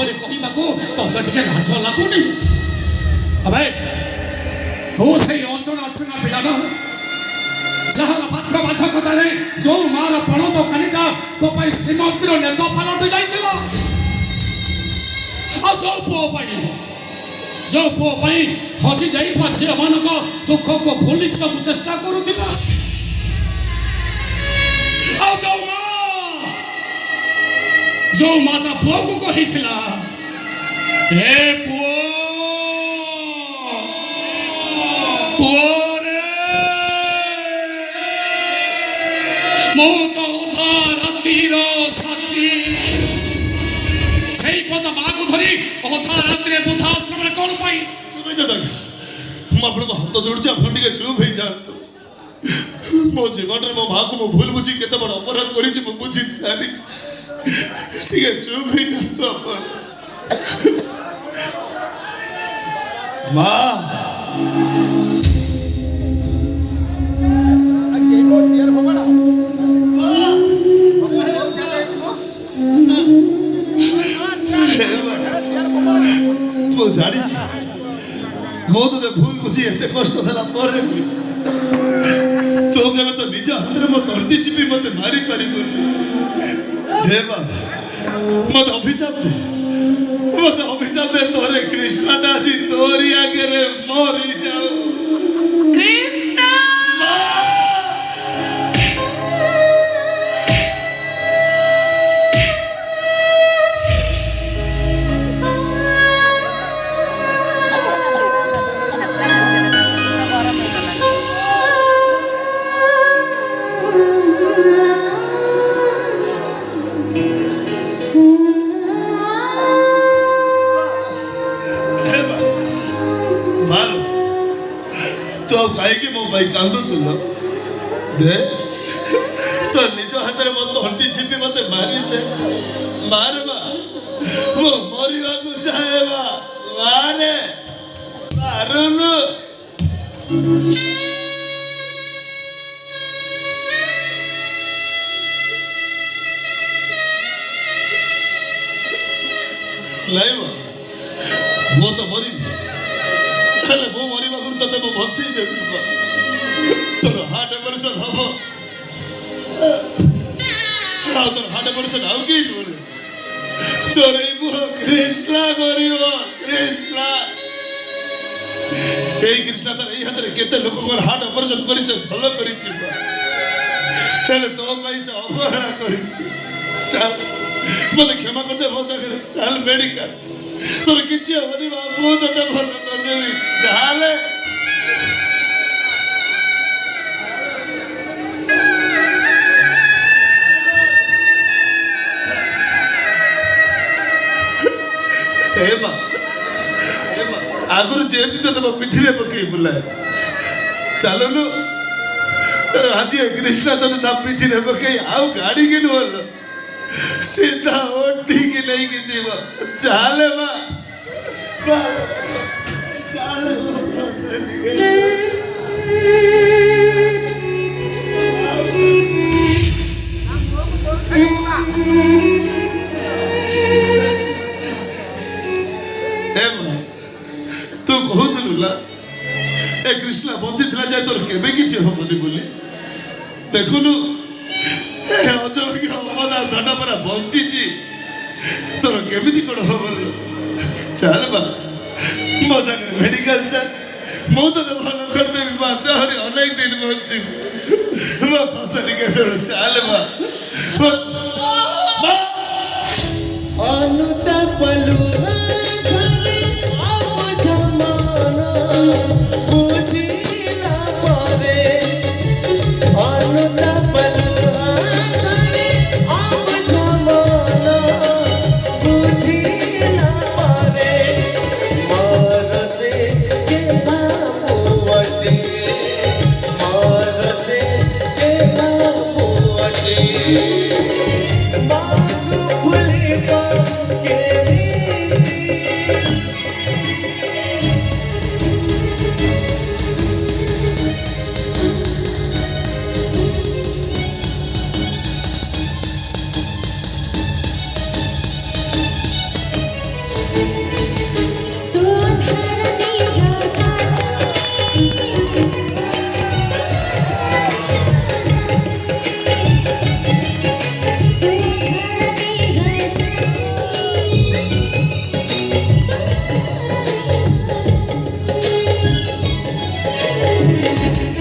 भाव कहवाक तोते टे लाज लगुनि अबे तू से अचना अचना पिला न जहाँ पात्र बाधकता जो मार पणत कानिटा तो श्रीमंतिर नेत पलट जाइला जो पुओ हजि जाइवा झील मान दुख को भूली चेष्टा करुला जो माता पुओ को कही हे पुओ पुओ रे मो तो उठा रातिर साथी से पद माँ को धरी अथा रात बुद्धाश्रम कौन पाई हाथ जोड़ी आप चुप हो जातु मो जीवन मो माँ को भूल बुझी केते बड़ अपराध कर बुझी सारी ठीक है चुप हो जातु माँ मो जानी मो तो भूल बुझी एत कष्ट देला तो केवे तो निज हाथ में मत तंती चिपी मत मारी पारी देवा मत अभिशाप दे तोरे कृष्णा दादी तोरी आगे रे मरी जाओ कृष्णा कहीं मो भाई कांदु चुन दे तो निज हाथ में मत हंटी छिपी मत मारी दे मार बा मो मरिबा को चाहे बा मारे मारुनु लाइव वो तो मरी चले वो मरिबा को तो मो भक्षी दे तोर हार्ट ऑपरेशन हबो तोर हार्ट ऑपरेशन आउ की तोर कृष्णा करियो कृष्णा कृष्णा तर ए हाथ रे केते लोक को हार्ट ऑपरेशन करिसे भलो करिछि चले तो भाई से अवहेला करिछि चल मते क्षमा कर दे भरोसा कर चल मेडिकल तोर किछि होनी बाबू तते भलो कर देबी चल आगुर जेबी तो तुम पिठिरे पकई बुलाए चलो आज कृष्णा तो पिठिरे पकई आउ गाड़ी के बोल सीधा ओटी की नहीं की जीव चले तू कहूला ए कृष्णा बंची जाए तोर केबे किछि हबनी बोली देखुनु अजोग्य अमदा धन परा बंची तोर केमिति कोन हबल चल बा मो संगे मेडिकल चल मो तो भल कर देबी बा तोहरी अनेक दिन बंची मो फसली के चल बा अनुतापलु के